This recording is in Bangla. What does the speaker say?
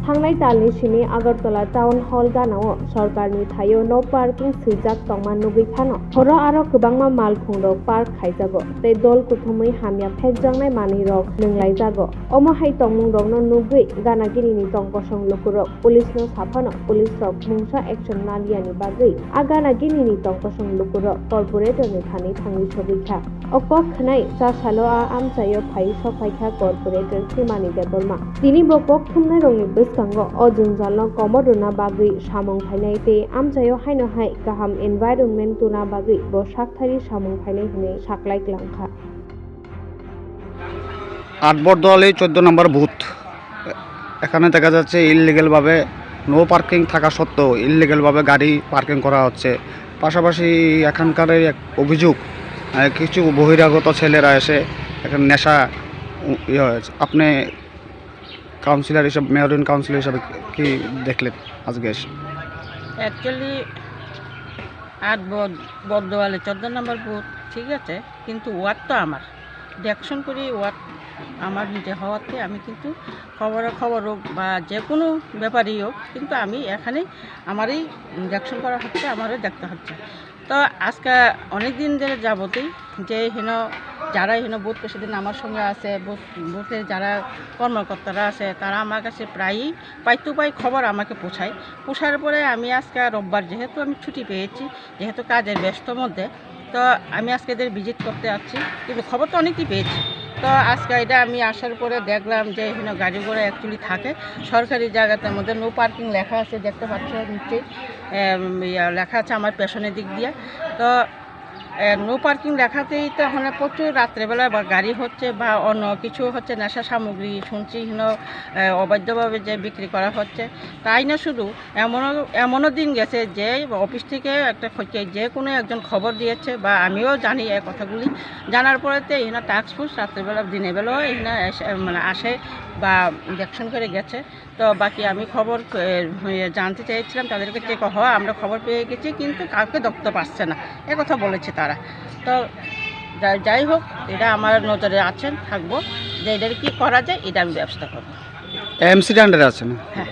थांनाय दाननि सिनि आगरतला टाउन हल गानाव सरकारनि थायो नो पार्किं सैजाक तंमा नुगैखानो हर आरो गोबांमा मालफुंदो पार्क खायजागो तै दल कुथुमै हामिया फेकजांनाय मानि रक नोंलाय जागो अमा हाय तंमुं रकनो नुगै गानागिरिनि तंकसं लुकुरो पुलिसनो साफानो पुलिस रक मुंसा एक्शन नालियानि बागै आगानागिरिनि तंकसं लुकुरो कॉर्पोरेटरनि थानि थांनि सगैखा अकक खनाय जासालो आमचायो फाइ सफाइखा कॉर्पोरेटर सिमानि देबलमा दिनि बकक थुमनाय रंनि बिस्कांगो अजुंजालनो कमोदुना बागै सामुं फाइनाय ते आमचायो हायनो हाय गाहाम एनवायरनमेन्ट तुना बागै ब साktharya सामुं फाइनाय हने साकलायक्लांखा আটবরদোয়ালি 14 নম্বর বুথ। এখানে দেখা যাচ্ছে ইললিগ্যাল ভাবে নো পার্কিং থাকা সত্ত্বেও ইললিগ্যাল ভাবে গাড়ি পার্কিং করা হচ্ছে। পাশাপাশি এখানকার এক অভিযোগ কিছু বহিরাগত ছেলেরা এসে এখানে নেশা হয়েছে। আপনি কাউন্সিলর হিসাবে মেয়রিন কাউন্সিলর হিসাবে কি দেখলেন আজকে এসে? অ্যাকচুয়ালি বর্দোয়ালি 14 নম্বর বুথ ঠিক আছে, কিন্তু ওয়ার্ড তো আমার দেখশন করি ওয়ার্ড আমার নিজে হওয়াতে আমি কিন্তু খবর হোক বা যে কোনো ব্যাপারই হোক কিন্তু আমি এখানে আমারই দেখশন করা হচ্ছে, আমারও দেখতে হচ্ছে। তো আজকে অনেক দিন ধরে যাবতেই যে যারা বুথ প্রেসিডেন্ট আমার সঙ্গে আছে, বুথে যারা কর্মকর্তারা আছে তারা আমার কাছে প্রায়ই পাই খবর আমাকে পোষার পরে আমি আজকে রোববার যেহেতু আমি ছুটি পেয়েছি, যেহেতু কাজের ব্যস্ত মধ্যে, তো আমি আজকে এদের ভিজিট করতে যাচ্ছি, কিন্তু খবর তো অনেকই পেয়েছি। তো আজকে এটা আমি আসার পরে দেখলাম যে এখানে গাড়ি ঘোড়া অ্যাকচুয়ালি থাকে সরকারি জায়গাটার মধ্যে নো পার্কিং লেখা আছে, দেখতে পাচ্ছ নিচে লেখা আছে আমার পেছনের দিক দিয়ে। তো নো পার্কিং লেখাতেই তো ওখানে প্রচুর রাত্রেবেলা বা গাড়ি হচ্ছে বা অন্য কিছু হচ্ছে, নেশা সামগ্রী শুনছি অবৈধভাবে যে বিক্রি করা হচ্ছে। তাই না শুধু এমনও দিন গেছে যে অফিস থেকে একটা যে কোনো একজন খবর দিয়েছে বা আমিও জানি এই কথাগুলি, জানার পরেতে এখানে টাস্ক ফোর্স রাত্রেবেলা দিনের বেলাও এখানে আসে বা দেখশন করে গেছে। তো বাকি আমি খবর জানতে চাইছিলাম তাদেরকে চেক হওয়া, আমরা খবর পেয়ে গেছি কিন্তু কাউকে ধরতে পারছে না এ কথা বলেছে তারা। তো যাই হোক, এটা আমার নজরে আছেন থাকবো যে এটার কী করা যায় এটা আমি ব্যবস্থা করবো। এমসির আন্ডারে আছে না? হ্যাঁ।